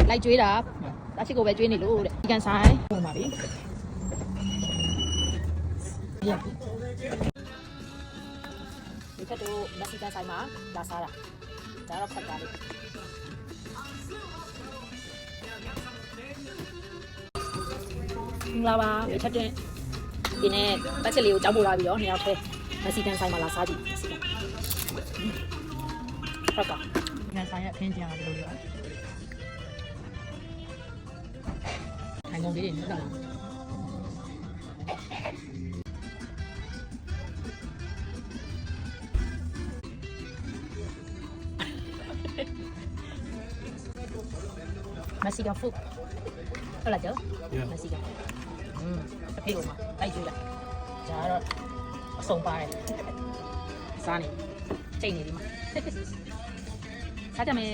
လိုက်ကျွေးတာအချစ်ကိုပဲကျွေးနေလို့တဲ့ဒီကန်ဆိုင်ဝင်ပါပြီဒီထက်တော့မက်ဆီကန်ဆိုင်မှာလာစားတာဒါတော့ဖတ်တာလေလာပါဒီထက်တဲ့ဒီနေ့ပတ်ချက်လေးကိုကြောက်ပို့လာပြီးတော့နှစ်ယောက်ထဲမက်ဆီကန်ဆိုင်မှာလာစားကြည့်မက်ဆီကန်ဟုတ်ပါကန်ဆိုင်ရဲ့အခင်းကျင်းကဒီလိုရောထိုင်ကုန်လေးတွေနဲ့တော့Mexican food. Hola, Joe. Yeah. Mexican. The pig one. I do that. Jar so bad. Sunny. Chain it. Sada me